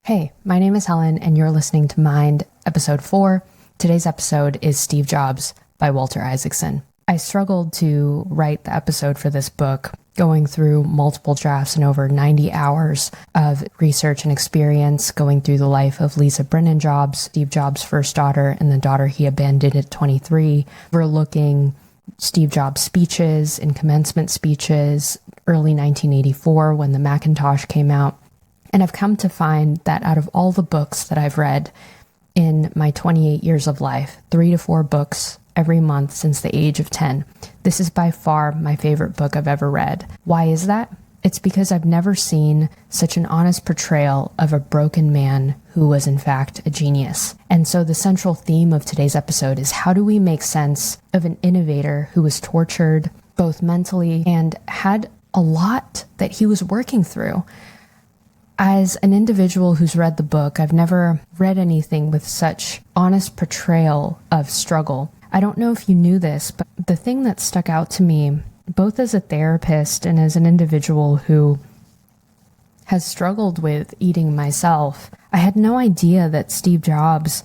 Hey, my name is Helen, and you're listening to Mind, Episode 4. Today's episode is Steve Jobs by Walter Isaacson. I struggled to write the episode for this book, going through multiple drafts and over 90 hours of research and experience, going through the life of Lisa Brennan Jobs, Steve Jobs' first daughter, and the daughter he abandoned at 23, overlooking Steve Jobs' speeches and commencement speeches, early 1984 when the Macintosh came out. And I've come to find that out of all the books that I've read in my 28 years of life, 3 to 4 books every month since the age of 10, this is by far my favorite book I've ever read. Why is that? It's because I've never seen such an honest portrayal of a broken man who was in fact a genius. And so the central theme of today's episode is how do we make sense of an innovator who was tortured both mentally and had a lot that he was working through. As an individual who's read the book, I've never read anything with such honest portrayal of struggle. I don't know if you knew this, but the thing that stuck out to me, both as a therapist and as an individual who has struggled with eating myself, I had no idea that Steve Jobs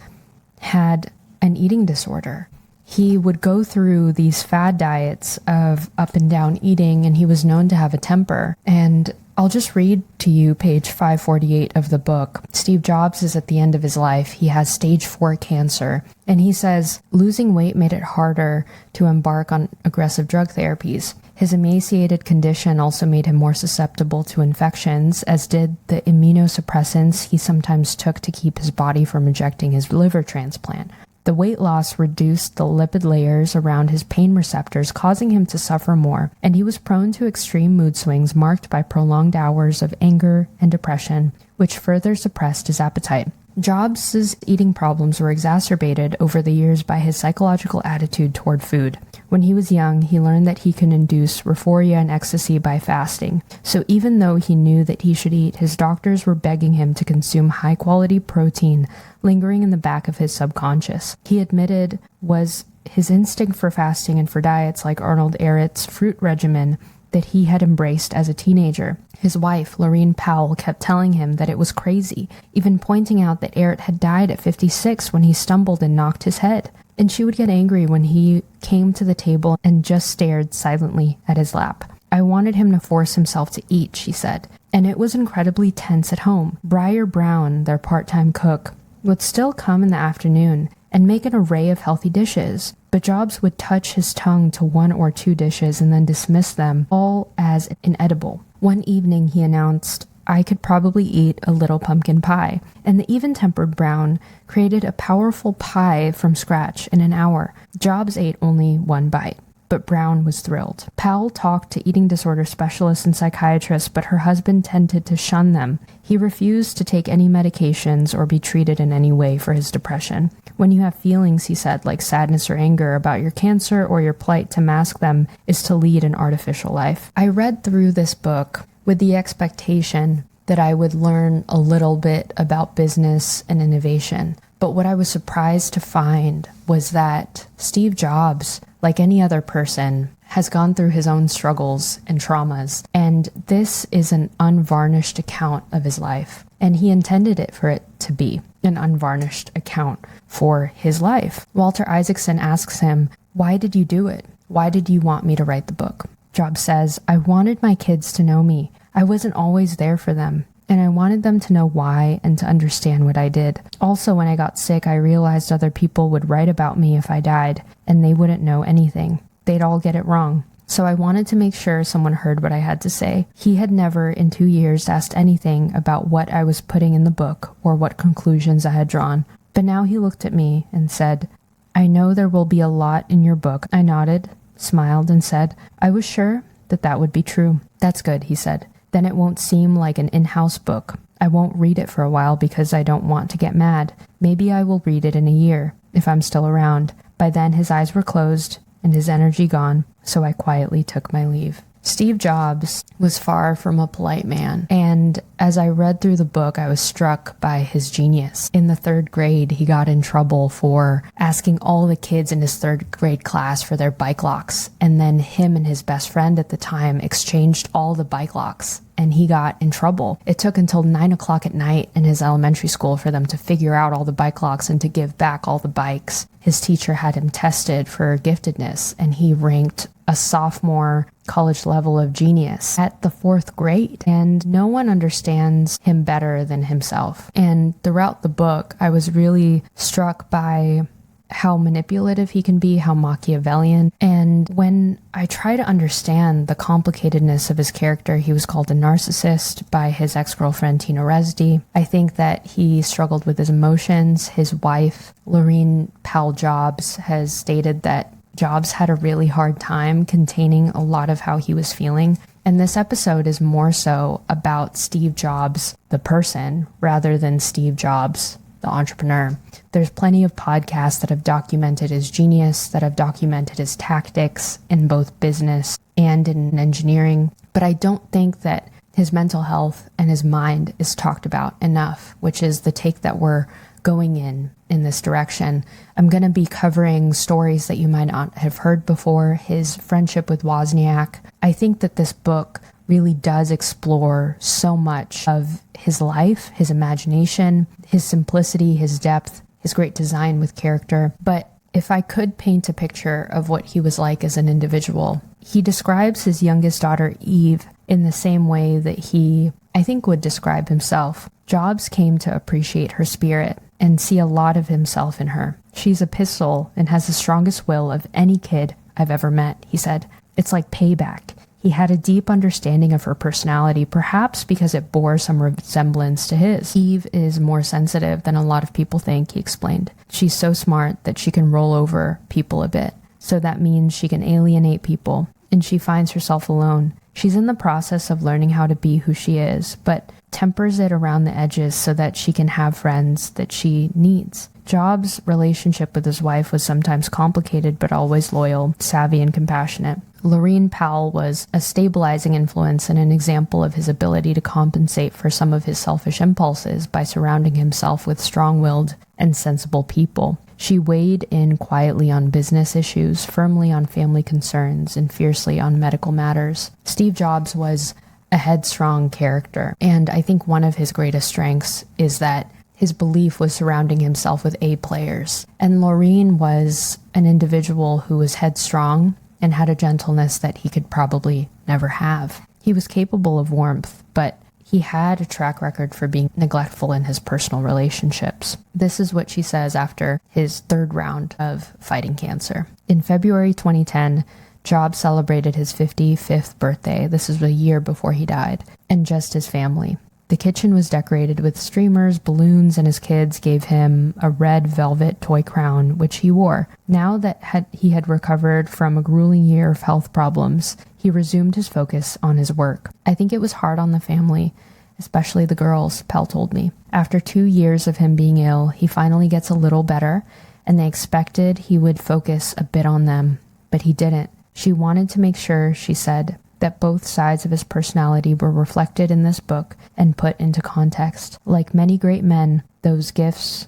had an eating disorder. He would go through these fad diets of up and down eating, and he was known to have a temper. And I'll just read to you page 548 of the book. Steve Jobs is at the end of his life. He has stage 4 cancer. And he says, losing weight made it harder to embark on aggressive drug therapies. His emaciated condition also made him more susceptible to infections, as did the immunosuppressants he sometimes took to keep his body from rejecting his liver transplant. The weight loss reduced the lipid layers around his pain receptors, causing him to suffer more, and he was prone to extreme mood swings marked by prolonged hours of anger and depression, which further suppressed his appetite. Jobs' eating problems were exacerbated over the years by his psychological attitude toward food. When he was young, he learned that he could induce euphoria and ecstasy by fasting. So even though he knew that he should eat, his doctors were begging him to consume high-quality protein lingering in the back of his subconscious. He admitted was his instinct for fasting and for diets like Arnold Ehret's fruit regimen that he had embraced as a teenager. His wife, Lorene Powell, kept telling him that it was crazy, even pointing out that Ehret had died at 56 when he stumbled and knocked his head. And she would get angry when he came to the table and just stared silently at his lap. I wanted him to force himself to eat, she said, and it was incredibly tense at home. Briar Brown, their part-time cook, would still come in the afternoon and make an array of healthy dishes, but Jobs would touch his tongue to 1 or 2 dishes and then dismiss them all as inedible. One evening he announced, I could probably eat a little pumpkin pie, and the even-tempered Brown created a powerful pie from scratch in an hour. Jobs ate only 1 bite, but Brown was thrilled. Powell talked to eating disorder specialists and psychiatrists, but her husband tended to shun them. He refused to take any medications or be treated in any way for his depression. When you have feelings, he said, like sadness or anger about your cancer or your plight, to mask them is to lead an artificial life. I read through this book with the expectation that I would learn a little bit about business and innovation. But what I was surprised to find was that Steve Jobs, like any other person, has gone through his own struggles and traumas. And this is an unvarnished account of his life. And he intended it for it to be an unvarnished account for his life. Walter Isaacson asks him, why did you do it? Why did you want me to write the book? Jobs says, I wanted my kids to know me. I wasn't always there for them. And I wanted them to know why and to understand what I did. Also, when I got sick, I realized other people would write about me if I died, and they wouldn't know anything. They'd all get it wrong. So I wanted to make sure someone heard what I had to say. He had never in 2 years asked anything about what I was putting in the book or what conclusions I had drawn. But now he looked at me and said, I know there will be a lot in your book. I nodded, smiled, and said, I was sure that that would be true. That's good, he said. Then it won't seem like an in-house book. I won't read it for a while because I don't want to get mad. Maybe I will read it in a year, if I'm still around. By then his eyes were closed and his energy gone, so I quietly took my leave. Steve Jobs was far from a polite man, and as I read through the book, I was struck by his genius. In the 3rd grade, he got in trouble for asking all the kids in his 3rd grade class for their bike locks, and then him and his best friend at the time exchanged all the bike locks, and he got in trouble. It took until 9 o'clock at night in his elementary school for them to figure out all the bike locks and to give back all the bikes. His teacher had him tested for giftedness, and he ranked a sophomore college level of genius at the 4th grade, and no one understands him better than himself. And throughout the book, I was really struck by how manipulative he can be, how Machiavellian. And when I try to understand the complicatedness of his character, he was called a narcissist by his ex-girlfriend Tina Resdy. I think that he struggled with his emotions. His wife, Laureen Powell Jobs, has stated that Jobs had a really hard time containing a lot of how he was feeling. And this episode is more so about Steve Jobs, the person, rather than Steve Jobs, the entrepreneur. There's plenty of podcasts that have documented his genius, that have documented his tactics in both business and in engineering. But I don't think that his mental health and his mind is talked about enough, which is the take that we're going in this direction. I'm going to be covering stories that you might not have heard before, his friendship with Wozniak. I think that this book really does explore so much of his life, his imagination, his simplicity, his depth, his great design with character. But if I could paint a picture of what he was like as an individual, he describes his youngest daughter, Eve, in the same way that he, I think, would describe himself. Jobs came to appreciate her spirit and see a lot of himself in her. She's a pistol and has the strongest will of any kid I've ever met, he said. It's like payback. He had a deep understanding of her personality, perhaps because it bore some resemblance to his. Eve is more sensitive than a lot of people think, he explained. She's so smart that she can roll over people a bit. So that means she can alienate people, and she finds herself alone. She's in the process of learning how to be who she is, but tempers it around the edges so that she can have friends that she needs. Jobs' relationship with his wife was sometimes complicated, but always loyal, savvy, and compassionate. Laureen Powell was a stabilizing influence and an example of his ability to compensate for some of his selfish impulses by surrounding himself with strong-willed and sensible people. She weighed in quietly on business issues, firmly on family concerns, and fiercely on medical matters. Steve Jobs was a headstrong character, and I think one of his greatest strengths is that his belief was surrounding himself with A players. And Laureen was an individual who was headstrong and had a gentleness that he could probably never have. He was capable of warmth, but he had a track record for being neglectful in his personal relationships. This is what she says after his 3rd round of fighting cancer. In February 2010, Jobs celebrated his 55th birthday. This is a year before he died, and just his family. The kitchen was decorated with streamers, balloons, and his kids gave him a red velvet toy crown, which he wore. Now that he had recovered from a grueling year of health problems, he resumed his focus on his work. I think it was hard on the family, especially the girls, Pell told me. After 2 years of him being ill, he finally gets a little better, and they expected he would focus a bit on them, but he didn't. She wanted to make sure, she said, that both sides of his personality were reflected in this book and put into context. Like many great men, whose gifts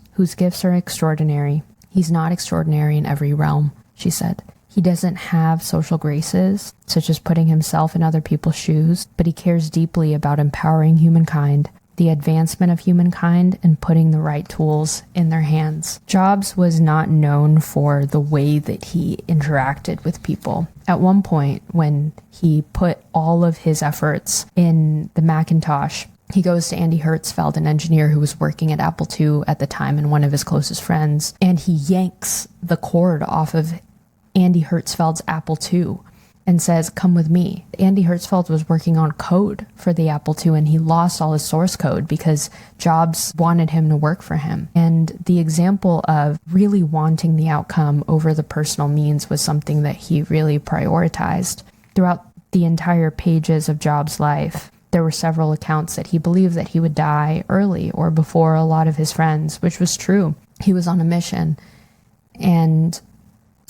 are extraordinary, he's not extraordinary in every realm, she said. He doesn't have social graces, such as putting himself in other people's shoes, but he cares deeply about empowering humankind, the advancement of humankind, and putting the right tools in their hands. Jobs was not known for the way that he interacted with people. At one point, when he put all of his efforts in the Macintosh, he goes to Andy Hertzfeld, an engineer who was working at Apple II at the time and one of his closest friends, and he yanks the cord off of Andy Hertzfeld's Apple II and says, "Come with me." Andy Hertzfeld was working on code for the Apple II, and he lost all his source code because Jobs wanted him to work for him. And the example of really wanting the outcome over the personal means was something that he really prioritized. Throughout the entire pages of Jobs' life, there were several accounts that he believed that he would die early or before a lot of his friends, which was true. He was on a mission. And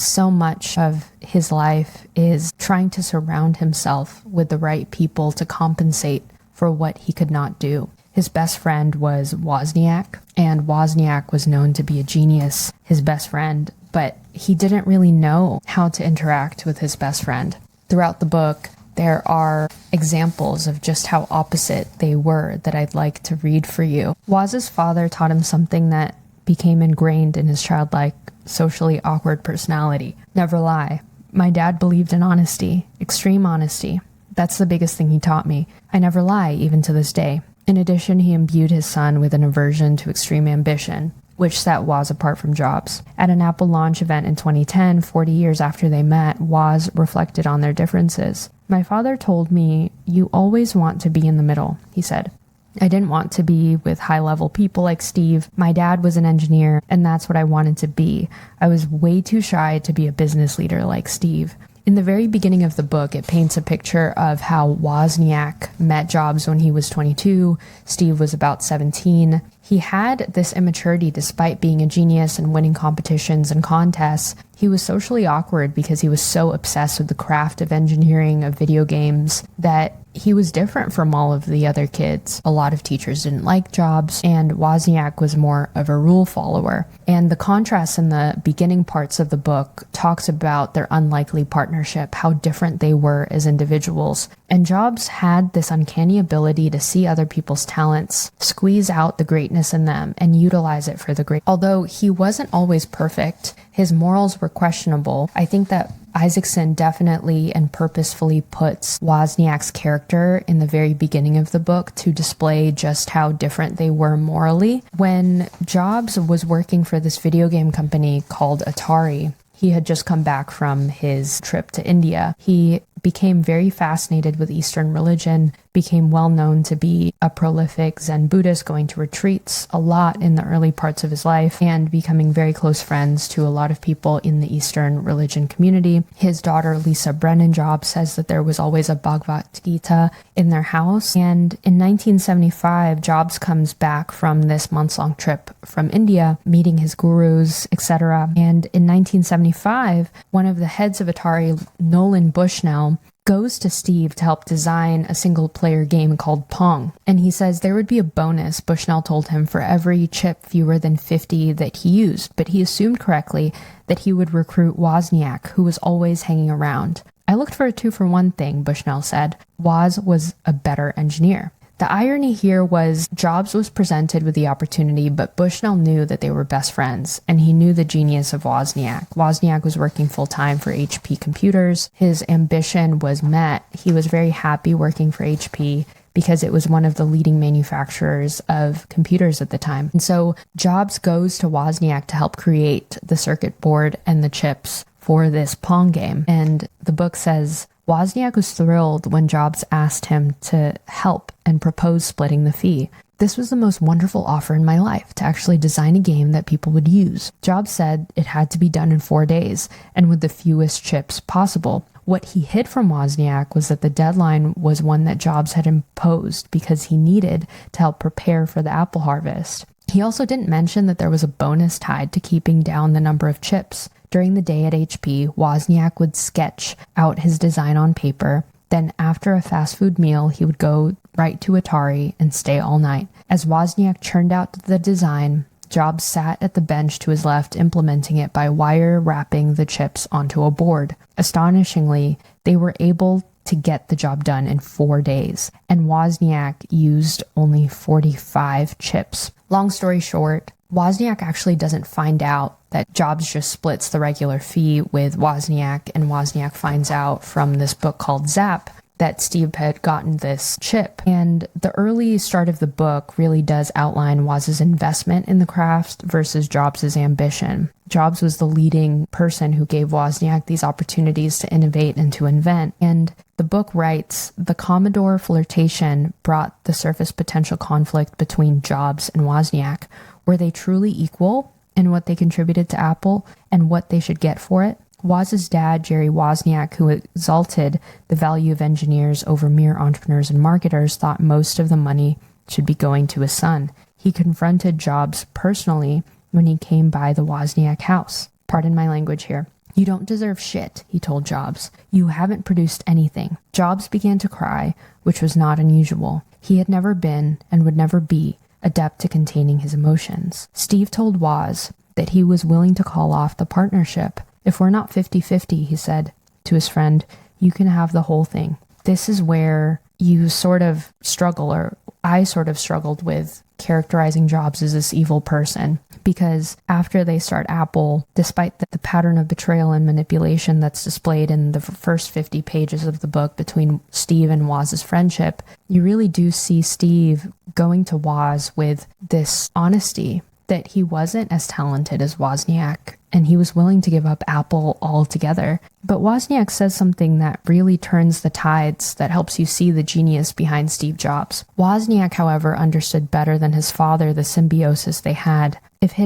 so much of his life is trying to surround himself with the right people to compensate for what he could not do. His best friend was Wozniak, and Wozniak was known to be a genius, his best friend, but he didn't really know how to interact with his best friend. Throughout the book, there are examples of just how opposite they were that I'd like to read for you. Woz's father taught him something that became ingrained in his childlike, socially awkward personality. Never lie. My dad believed in honesty, extreme honesty. That's the biggest thing he taught me. I never lie, even to this day. In addition, he imbued his son with an aversion to extreme ambition, which set Woz apart from Jobs. At an Apple launch event in 2010, 40 years after they met, Woz reflected on their differences. My father told me, "You always want to be in the middle," he said. I didn't want to be with high-level people like Steve. My dad was an engineer, and that's what I wanted to be. I was way too shy to be a business leader like Steve. In the very beginning of the book, it paints a picture of how Wozniak met Jobs when he was 22, Steve was about 17. He had this immaturity despite being a genius and winning competitions and contests. He was socially awkward because he was so obsessed with the craft of engineering, of video games, that he was different from all of the other kids. A lot of teachers didn't like Jobs, and Wozniak was more of a rule follower. And the contrast in the beginning parts of the book talks about their unlikely partnership, how different they were as individuals. And Jobs had this uncanny ability to see other people's talents, squeeze out the greatness in them, and utilize it for the great. Although he wasn't always perfect, his morals were questionable. I think that Isaacson definitely and purposefully puts Wozniak's character in the very beginning of the book to display just how different they were morally. When Jobs was working for this video game company called Atari, he had just come back from his trip to India. He became very fascinated with Eastern religion, became well known to be a prolific Zen Buddhist, going to retreats a lot in the early parts of his life, and becoming very close friends to a lot of people in the Eastern religion community. His daughter, Lisa Brennan Jobs, says that there was always a Bhagavad Gita in their house. And in 1975, Jobs comes back from this months-long trip from India, meeting his gurus, etc. And in 1975, one of the heads of Atari, Nolan Bushnell, goes to Steve to help design a single-player game called Pong. And he says there would be a bonus, Bushnell told him, for every chip fewer than 50 that he used. But he assumed correctly that he would recruit Wozniak, who was always hanging around. I looked for a 2-for-1 thing, Bushnell said. Woz was a better engineer. The irony here was Jobs was presented with the opportunity, but Bushnell knew that they were best friends, and he knew the genius of Wozniak. Wozniak was working full-time for HP Computers. His ambition was met. He was very happy working for HP because it was one of the leading manufacturers of computers at the time. And so Jobs goes to Wozniak to help create the circuit board and the chips for this Pong game. And the book says, Wozniak was thrilled when Jobs asked him to help and propose splitting the fee. This was the most wonderful offer in my life, to actually design a game that people would use. Jobs said it had to be done in 4 days and with the fewest chips possible. What he hid from Wozniak was that the deadline was one that Jobs had imposed because he needed to help prepare for the Apple harvest. He also didn't mention that there was a bonus tied to keeping down the number of chips. During the day at HP, Wozniak would sketch out his design on paper. Then after a fast food meal, he would go right to Atari and stay all night. As Wozniak churned out the design, Jobs sat at the bench to his left, implementing it by wire wrapping the chips onto a board. Astonishingly, they were able to get the job done in 4 days, and Wozniak used only 45 chips. Long story short, Wozniak actually doesn't find out that Jobs just splits the regular fee with Wozniak, and Wozniak finds out from this book called Zap that Steve had gotten this chip. And the early start of the book really does outline Woz's investment in the craft versus Jobs' ambition. Jobs was the leading person who gave Wozniak these opportunities to innovate and to invent. And the book writes, the Commodore flirtation brought the surface potential conflict between Jobs and Wozniak. Were they truly equal in what they contributed to Apple and what they should get for it? Woz's dad, Jerry Wozniak, who exalted the value of engineers over mere entrepreneurs and marketers, thought most of the money should be going to his son. He confronted Jobs personally when he came by the Wozniak house. Pardon my language here. "You don't deserve shit," he told Jobs. "You haven't produced anything." Jobs began to cry, which was not unusual. He had never been, and would never be, adept to containing his emotions. Steve told Woz that he was willing to call off the partnership. "If we're not 50-50, he said to his friend, "you can have the whole thing." This is where you sort of struggle, or I sort of struggled with characterizing Jobs as this evil person, because after they start Apple, despite the pattern of betrayal and manipulation that's displayed in the first 50 pages of the book between Steve and Woz's friendship, you really do see Steve going to Woz with this honesty that he wasn't as talented as Wozniak, and he was willing to give up Apple altogether. But Wozniak says something that really turns the tides, that helps you see the genius behind Steve Jobs. Wozniak, however, understood better than his father the symbiosis they had. If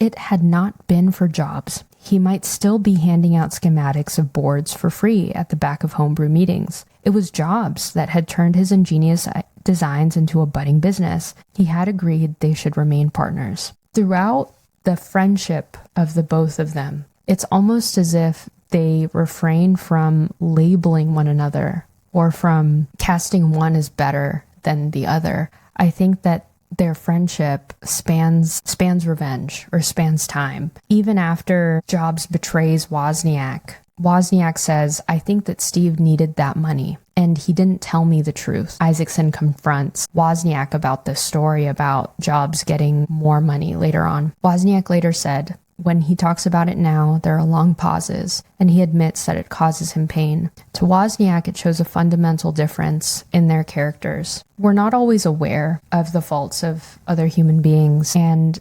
it had not been for Jobs, he might still be handing out schematics of boards for free at the back of homebrew meetings. It was Jobs that had turned his ingenious designs into a budding business. He had agreed they should remain partners. Throughout the friendship of the both of them, it's almost as if they refrain from labeling one another or from casting one as better than the other. I think that their friendship spans revenge, or spans time. Even after Jobs betrays Wozniak, Wozniak says, "I think that Steve needed that money, and he didn't tell me the truth." Isaacson confronts Wozniak about this story about Jobs getting more money later on. Wozniak later said, when he talks about it now, there are long pauses, and he admits that it causes him pain. To Wozniak, it shows a fundamental difference in their characters. We're not always aware of the faults of other human beings, and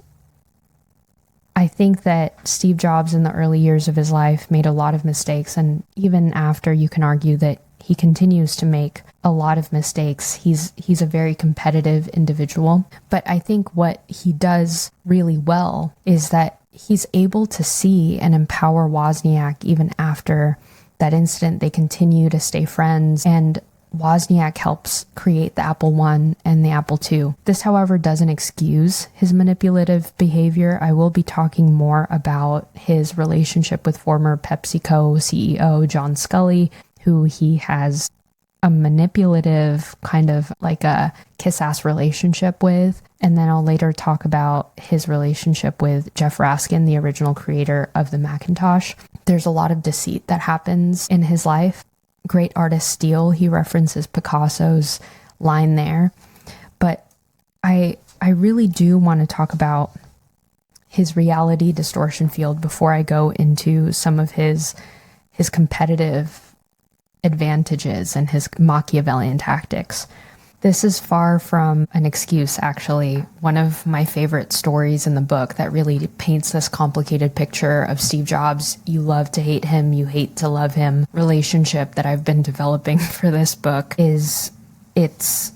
I think that Steve Jobs in the early years of his life made a lot of mistakes, and even after, you can argue that he continues to make a lot of mistakes. He's a very competitive individual, but I think what he does really well is that he's able to see and empower Wozniak even after that incident. They continue to stay friends, and Wozniak helps create the Apple I and the Apple II. This, however, doesn't excuse his manipulative behavior. I will be talking more about his relationship with former PepsiCo CEO John Scully, who he has a manipulative, kind of like a kiss-ass relationship with. And then I'll later talk about his relationship with Jeff Raskin, the original creator of the Macintosh. There's a lot of deceit that happens in his life. Great artist steal. He references Picasso's line there. But I really do want to talk about his reality distortion field before I go into some of his competitive advantages and his Machiavellian tactics. This is far from an excuse, actually. One of my favorite stories in the book that really paints this complicated picture of Steve Jobs' you love to hate him, you hate to love him relationship that I've been developing for this book is it's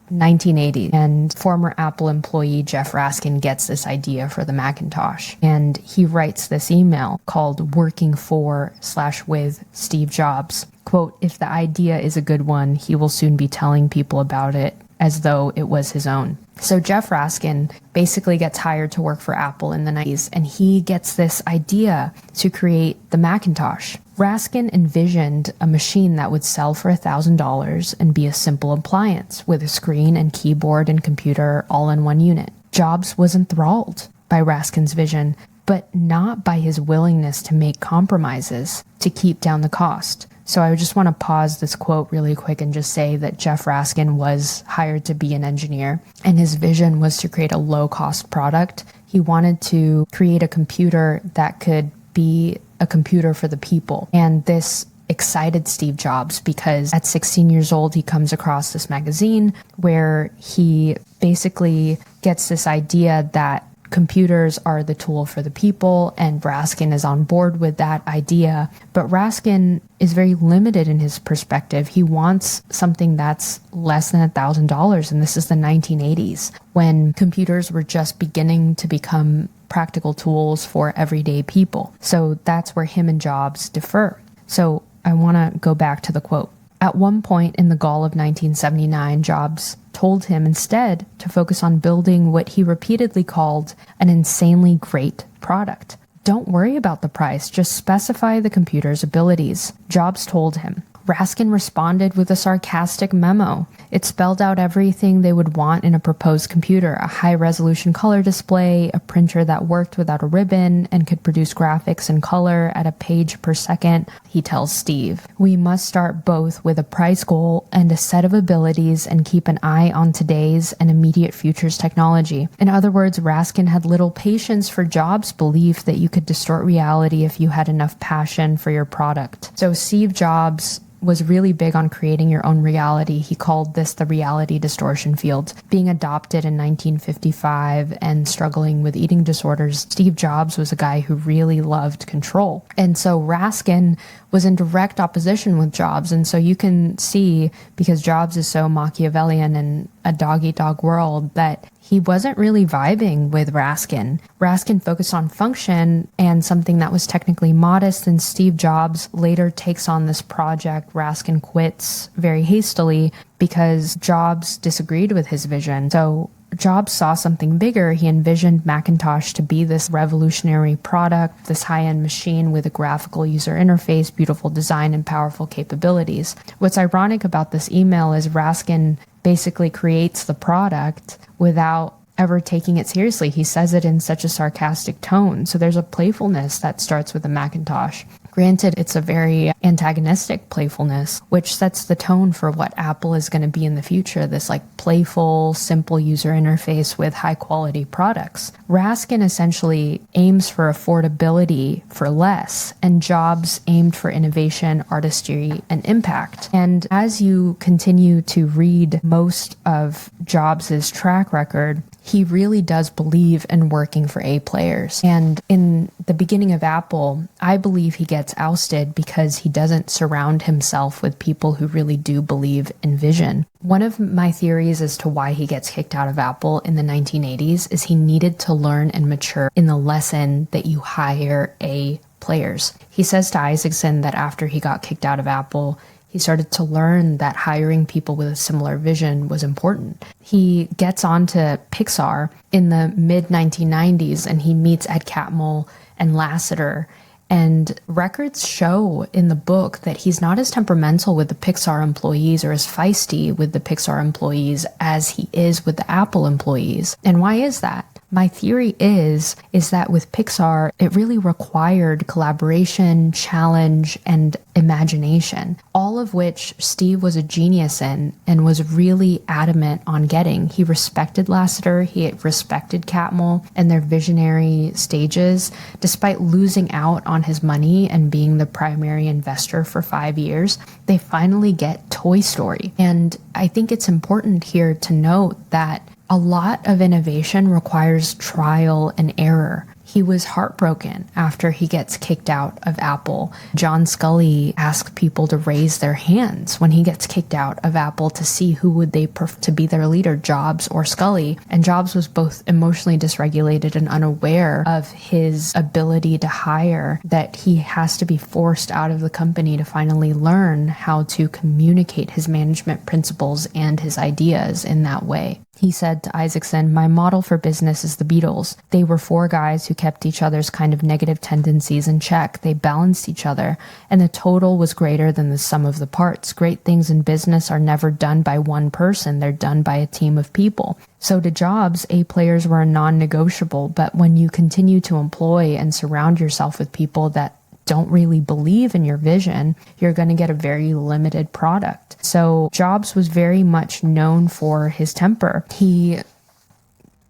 1980, and former Apple employee Jeff Raskin gets this idea for the Macintosh, and he writes this email called "Working for/with Steve Jobs." Quote, "If the idea is a good one, he will soon be telling people about it as though it was his own." So Jeff Raskin basically gets hired to work for Apple in the 90s, and he gets this idea to create the Macintosh. Raskin envisioned a machine that would sell for $1,000 and be a simple appliance with a screen and keyboard and computer all in one unit. Jobs was enthralled by Raskin's vision, but not by his willingness to make compromises to keep down the cost. So I just want to pause this quote really quick and just say that Jeff Raskin was hired to be an engineer, and his vision was to create a low-cost product. He wanted to create a computer that could be a computer for the people. And this excited Steve Jobs because at 16 years old, he comes across this magazine where he basically gets this idea that computers are the tool for the people, and Raskin is on board with that idea. But Raskin is very limited in his perspective. He wants something that's less than $1,000, and this is the 1980s, when computers were just beginning to become practical tools for everyday people. So that's where him and Jobs differ. So I want to go back to the quote. At one point in the gall of 1979, Jobs told him instead to focus on building what he repeatedly called an insanely great product. "Don't worry about the price, just specify the computer's abilities," Jobs told him. Raskin responded with a sarcastic memo. It spelled out everything they would want in a proposed computer: a high-resolution color display, a printer that worked without a ribbon and could produce graphics in color at a page per second. He tells Steve, "We must start both with a price goal and a set of abilities and keep an eye on today's and immediate futures technology." In other words, Raskin had little patience for Jobs' belief that you could distort reality if you had enough passion for your product. So Steve Jobs was really big on creating your own reality. He called this the reality distortion field. Being adopted in 1955 and struggling with eating disorders, Steve Jobs was a guy who really loved control. And so Raskin was in direct opposition with Jobs. And so you can see, because Jobs is so Machiavellian and a dog-eat-dog world, that he wasn't really vibing with Raskin. Raskin focused on function and something that was technically modest, and Steve Jobs later takes on this project. Raskin quits very hastily because Jobs disagreed with his vision. So Jobs saw something bigger. He envisioned Macintosh to be this revolutionary product, this high-end machine with a graphical user interface, beautiful design, and powerful capabilities. What's ironic about this email is Raskin basically creates the product without ever taking it seriously. He says it in such a sarcastic tone. So there's a playfulness that starts with the Macintosh. Granted, it's a very antagonistic playfulness, which sets the tone for what Apple is going to be in the future, this like playful, simple user interface with high quality products. Raskin essentially aims for affordability for less, and Jobs aimed for innovation, artistry, and impact. And as you continue to read most of Jobs' track record, he really does believe in working for A players. And in the beginning of Apple, I believe he gets ousted because he doesn't surround himself with people who really do believe in vision. One of my theories as to why he gets kicked out of Apple in the 1980s is he needed to learn and mature in the lesson that you hire A players. He says to Isaacson that after he got kicked out of Apple, he started to learn that hiring people with a similar vision was important. He gets onto Pixar in the mid-1990s and he meets Ed Catmull and Lasseter. And records show in the book that he's not as temperamental with the Pixar employees or as feisty with the Pixar employees as he is with the Apple employees. And why is that? My theory is that with Pixar, it really required collaboration, challenge, and imagination, all of which Steve was a genius in and was really adamant on getting. He respected Lasseter, he respected Catmull and their visionary stages, despite losing out on his money and being the primary investor for 5 years. They finally get Toy Story. And I think it's important here to note that a lot of innovation requires trial and error. He was heartbroken after he gets kicked out of Apple. John Scully asked people to raise their hands when he gets kicked out of Apple to see who would they prefer to be their leader, Jobs or Scully. And Jobs was both emotionally dysregulated and unaware of his ability to hire, that he has to be forced out of the company to finally learn how to communicate his management principles and his ideas in that way. He said to Isaacson, "My model for business is the Beatles. They were four guys who kept each other's kind of negative tendencies in check. They balanced each other, and the total was greater than the sum of the parts. Great things in business are never done by one person. They're done by a team of people." So to Jobs, A players were a non-negotiable, but when you continue to employ and surround yourself with people that don't really believe in your vision, you're going to get a very limited product. So Jobs was very much known for his temper. He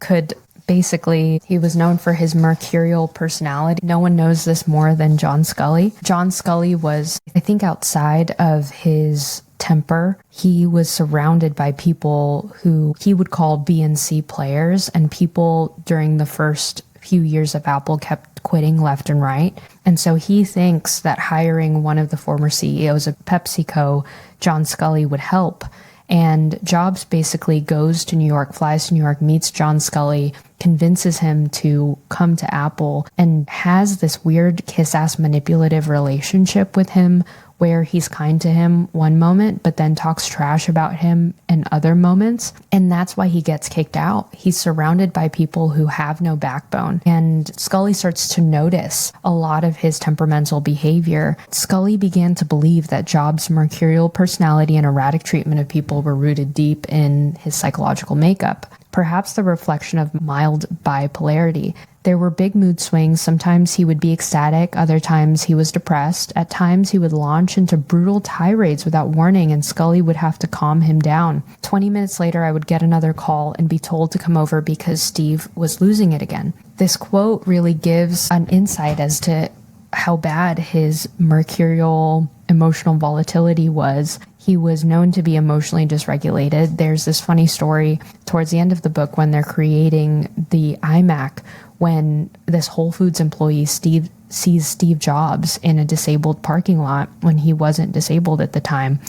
was known for his mercurial personality. No one knows this more than John Scully. John Scully was, I think, outside of his temper, he was surrounded by people who he would call B and C players, and people during the first few years of Apple kept quitting left and right. And so he thinks that hiring one of the former CEOs of PepsiCo, John Scully, would help. And Jobs basically goes to New York, flies to New York, meets John Scully, convinces him to come to Apple, and has this weird kiss-ass manipulative relationship with him where he's kind to him one moment, but then talks trash about him in other moments. And that's why he gets kicked out. He's surrounded by people who have no backbone. And Scully starts to notice a lot of his temperamental behavior. Scully began to believe that Jobs' mercurial personality and erratic treatment of people were rooted deep in his psychological makeup, perhaps the reflection of mild bipolarity. There were big mood swings. Sometimes he would be ecstatic, other times he was depressed. At times he would launch into brutal tirades without warning, and Scully would have to calm him down. 20 minutes later, I would get another call and be told to come over because Steve was losing it again. This quote really gives an insight as to how bad his mercurial emotional volatility was. He was known to be emotionally dysregulated. There's this funny story towards the end of the book when they're creating the iMac, when this Whole Foods employee, Steve, sees Steve Jobs in a disabled parking lot when he wasn't disabled at the time,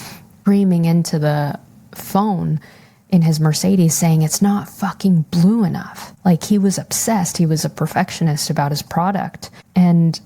screaming into the phone in his Mercedes saying, "It's not fucking blue enough." Like, he was obsessed. He was a perfectionist about his product. And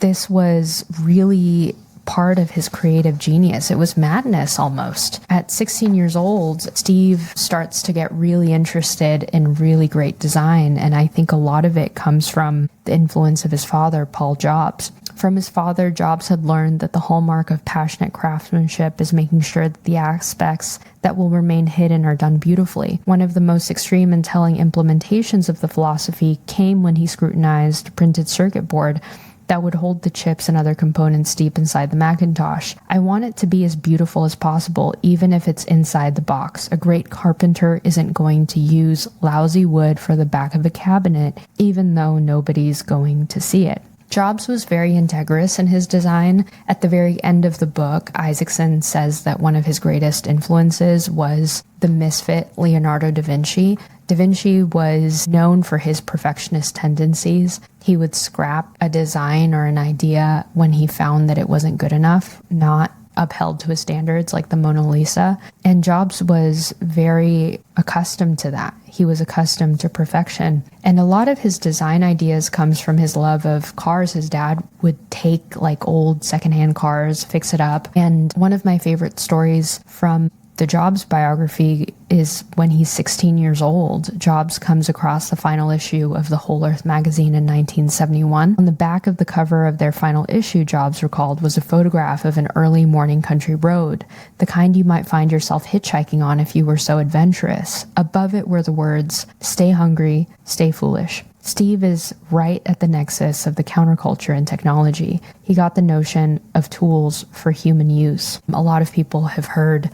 this was really part of his creative genius. It was madness almost. At 16 years old, Steve starts to get really interested in really great design, and I think a lot of it comes from the influence of his father, Paul Jobs. From his father, Jobs had learned that the hallmark of passionate craftsmanship is making sure that the aspects that will remain hidden are done beautifully. One of the most extreme and telling implementations of the philosophy came when he scrutinized a printed circuit board that would hold the chips and other components deep inside the Macintosh. "I want it to be as beautiful as possible, even if it's inside the box. A great carpenter isn't going to use lousy wood for the back of a cabinet, even though nobody's going to see it." Jobs was very integrous in his design. At the very end of the book, Isaacson says that one of his greatest influences was the misfit Leonardo da Vinci. Da Vinci was known for his perfectionist tendencies. He would scrap a design or an idea when he found that it wasn't good enough, not upheld to his standards, like the Mona Lisa. And Jobs was very accustomed to that. He was accustomed to perfection. And a lot of his design ideas comes from his love of cars. His dad would take like old secondhand cars, fix it up. And one of my favorite stories from the Jobs biography is when he's 16 years old. Jobs comes across the final issue of the Whole Earth magazine in 1971. On the back of the cover of their final issue, Jobs recalled, was a photograph of an early morning country road, the kind you might find yourself hitchhiking on if you were so adventurous. Above it were the words, "Stay hungry, stay foolish." Steve is right at the nexus of the counterculture and technology. He got the notion of tools for human use. A lot of people have heard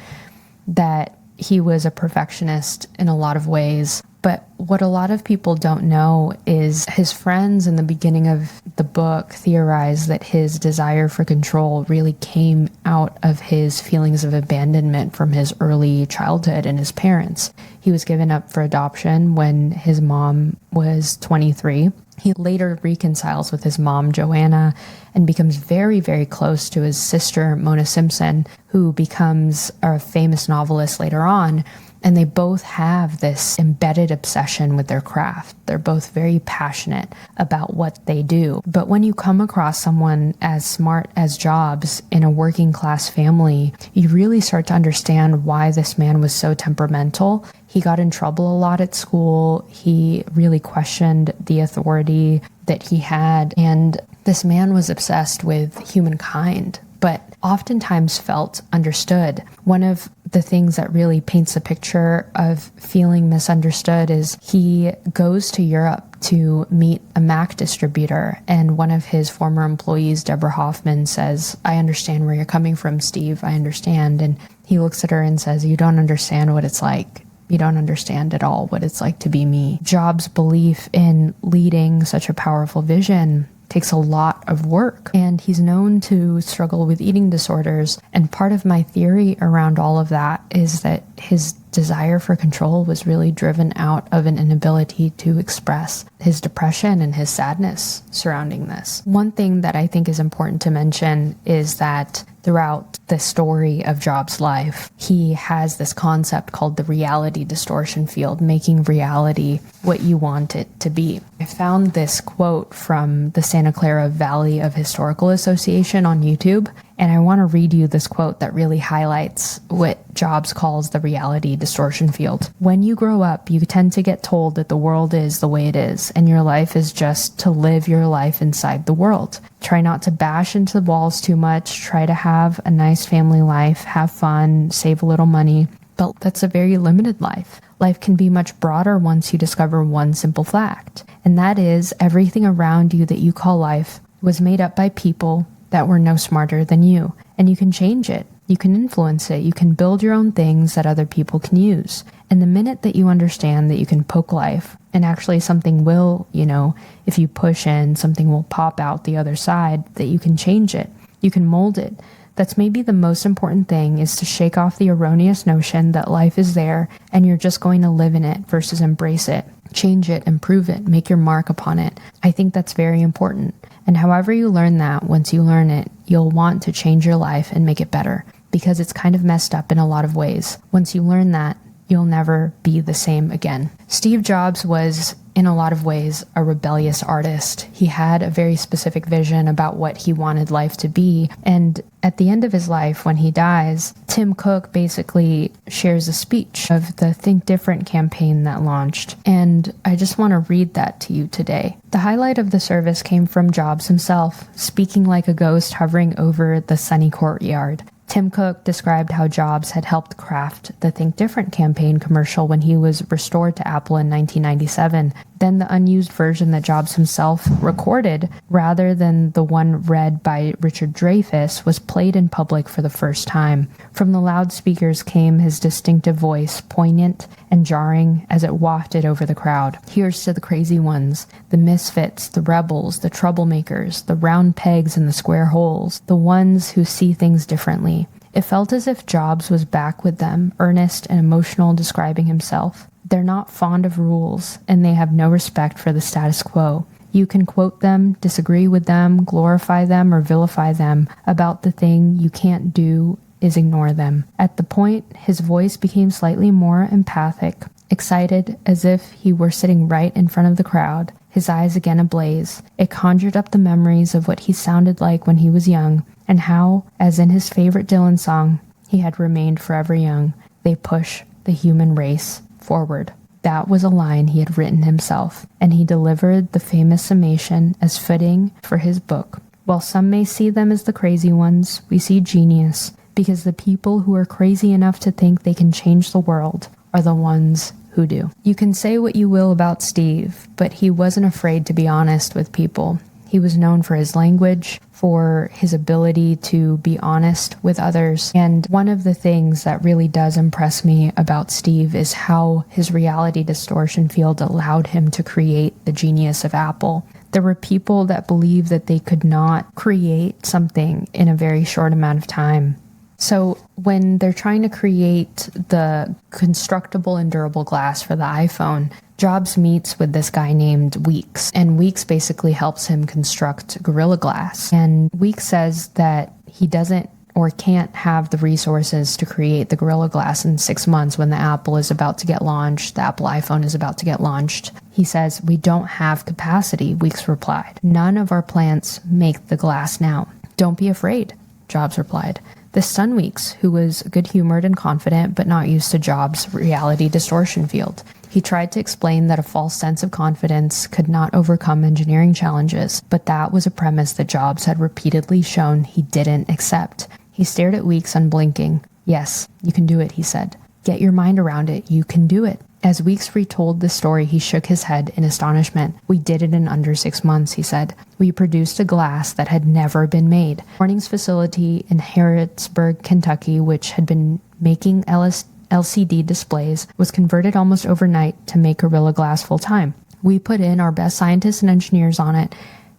that he was a perfectionist in a lot of ways. But what a lot of people don't know is his friends in the beginning of the book theorized that his desire for control really came out of his feelings of abandonment from his early childhood and his parents. He was given up for adoption when his mom was 23. He later reconciles with his mom, Joanna, and becomes very, very close to his sister, Mona Simpson, who becomes a famous novelist later on. And they both have this embedded obsession with their craft. They're both very passionate about what they do. But when you come across someone as smart as Jobs in a working class family, you really start to understand why this man was so temperamental. He got in trouble a lot at school. He really questioned the authority that he had. And this man was obsessed with humankind, but oftentimes felt understood. One of the things that really paints a picture of feeling misunderstood is he goes to Europe to meet a Mac distributor, and one of his former employees, Deborah Hoffman, says, "I understand where you're coming from, Steve. I understand." And he looks at her and says, "You don't understand what it's like. You don't understand at all what it's like to be me." Jobs' belief in leading such a powerful vision takes a lot of work, and he's known to struggle with eating disorders. And part of my theory around all of that is that his desire for control was really driven out of an inability to express his depression and his sadness surrounding this. One thing that I think is important to mention is that throughout the story of Jobs' life, he has this concept called the reality distortion field, making reality what you want it to be. I found this quote from the Santa Clara Valley of Historical Association on YouTube, and I want to read you this quote that really highlights what Jobs calls the reality distortion field. When you grow up, you tend to get told that the world is the way it is, and your life is just to live your life inside the world. Try not to bash into the walls too much, try to have a nice family life, have fun, save a little money, but that's a very limited life. Life can be much broader once you discover one simple fact, and that is everything around you that you call life was made up by people that were no smarter than you, and you can change it. You can influence it. You can build your own things that other people can use. And the minute that you understand that you can poke life, and actually something will, if you push in, something will pop out the other side, that you can change it. You can mold it. That's maybe the most important thing, is to shake off the erroneous notion that life is there and you're just going to live in it versus embrace it, change it, improve it, make your mark upon it. I think that's very important. And however you learn that, once you learn it, you'll want to change your life and make it better, because it's kind of messed up in a lot of ways. Once you learn that, you'll never be the same again. Steve Jobs was, in a lot of ways, a rebellious artist. He had a very specific vision about what he wanted life to be. And at the end of his life, when he dies, Tim Cook basically shares a speech of the Think Different campaign that launched. And I just want to read that to you today. The highlight of the service came from Jobs himself, speaking like a ghost hovering over the sunny courtyard. Tim Cook described how Jobs had helped craft the Think Different campaign commercial when he was restored to Apple in 1997. Then the unused version that Jobs himself recorded, rather than the one read by Richard Dreyfuss, was played in public for the first time. From the loudspeakers came his distinctive voice, poignant and jarring as it wafted over the crowd. Here's to the crazy ones, the misfits, the rebels, the troublemakers, the round pegs in the square holes, the ones who see things differently. It felt as if Jobs was back with them, earnest and emotional, describing himself. They're not fond of rules, and they have no respect for the status quo. You can quote them, disagree with them, glorify them, or vilify them. About the thing you can't do is ignore them. At the point, his voice became slightly more emphatic, excited, as if he were sitting right in front of the crowd, his eyes again ablaze. It conjured up the memories of what he sounded like when he was young, and how, as in his favorite Dylan song, he had remained forever young. They push the human race forward. That was a line he had written himself, and he delivered the famous summation as fitting for his book. While some may see them as the crazy ones, we see genius, because the people who are crazy enough to think they can change the world are the ones who do. You can say what you will about Steve, but he wasn't afraid to be honest with people. He was known for his language, for his ability to be honest with others. And one of the things that really does impress me about Steve is how his reality distortion field allowed him to create the genius of Apple. There were people that believed that they could not create something in a very short amount of time. So when they're trying to create the constructible and durable glass for the iPhone, Jobs meets with this guy named Weeks, and Weeks basically helps him construct Gorilla Glass. And Weeks says that he doesn't or can't have the resources to create the Gorilla Glass in 6 months when the Apple is about to get launched, the Apple iPhone is about to get launched. He says, "We don't have capacity," Weeks replied. "None of our plants make the glass now." "Don't be afraid," Jobs replied. This stunned Weeks, who was good-humored and confident, but not used to Jobs' reality distortion field. He tried to explain that a false sense of confidence could not overcome engineering challenges, but that was a premise that Jobs had repeatedly shown he didn't accept. He stared at Weeks unblinking. "Yes, you can do it," he said. "Get your mind around it. You can do it." As Weeks retold the story, he shook his head in astonishment. "We did it in under 6 months," he said. "We produced a glass that had never been made." Corning's facility in Harrodsburg, Kentucky, which had been making LCD displays, was converted almost overnight to make Gorilla Glass full-time. "We put in our best scientists and engineers on it,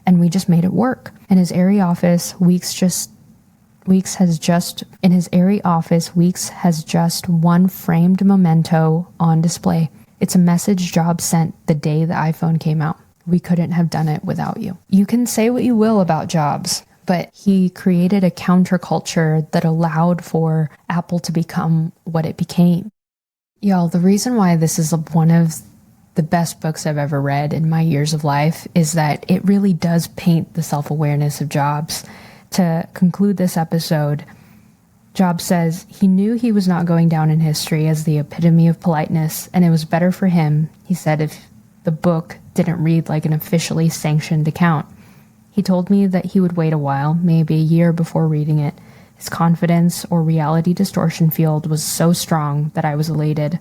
and we just made it work." In his airy office, Weeks has just one framed memento on display. It's a message Jobs sent the day the iPhone came out. "We couldn't have done it without you." You can say what you will about Jobs, but he created a counterculture that allowed for Apple to become what it became. Y'all, the reason why this is one of the best books I've ever read in my years of life is that it really does paint the self-awareness of Jobs. To conclude this episode, Jobs says he knew he was not going down in history as the epitome of politeness, and it was better for him, he said, if the book didn't read like an officially sanctioned account. He told me that he would wait a while, maybe a year before reading it. His confidence or reality distortion field was so strong that I was elated.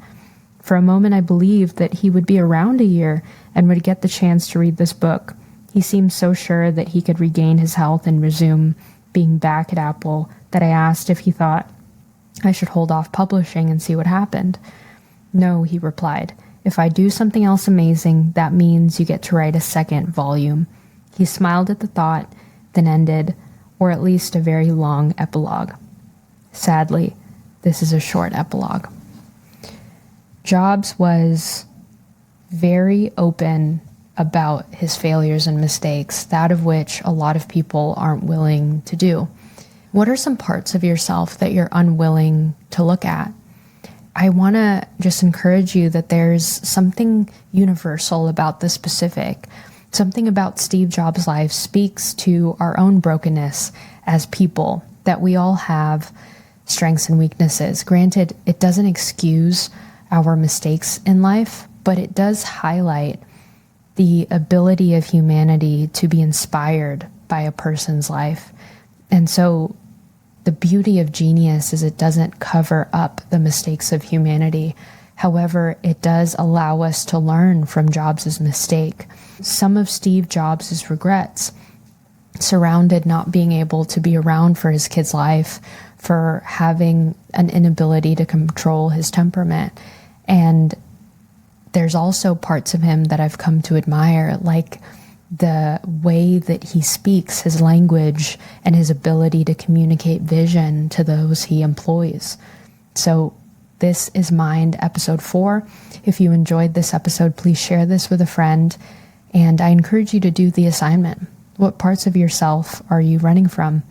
For a moment I believed that he would be around a year and would get the chance to read this book. He seemed so sure that he could regain his health and resume being back at Apple that I asked if he thought I should hold off publishing and see what happened. No, he replied. If I do something else amazing, that means you get to write a second volume. He smiled at the thought, then ended, or at least a very long epilogue. Sadly, this is a short epilogue. Jobs was very open about his failures and mistakes, that of which a lot of people aren't willing to do. What are some parts of yourself that you're unwilling to look at? I want to just encourage you that there's something universal about the specific. Something about Steve Jobs' life speaks to our own brokenness as people, that we all have strengths and weaknesses. Granted, it doesn't excuse our mistakes in life, but it does highlight the ability of humanity to be inspired by a person's life. And so the beauty of genius is it doesn't cover up the mistakes of humanity. However, it does allow us to learn from Jobs' mistake. Some of Steve Jobs' regrets surrounded not being able to be around for his kid's life, for having an inability to control his temperament. And there's also parts of him that I've come to admire, like the way that he speaks, his language, and his ability to communicate vision to those he employs. So this is Mind, episode 4. If you enjoyed this episode, please share this with a friend. And I encourage you to do the assignment. What parts of yourself are you running from?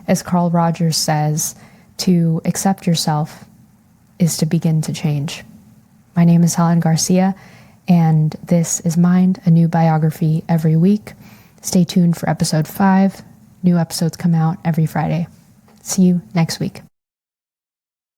As Carl Rogers says, to accept yourself is to begin to change. My name is Helen Garcia, and this is Mind, a new biography every week. Stay tuned for episode 5. New episodes come out every Friday. See you next week.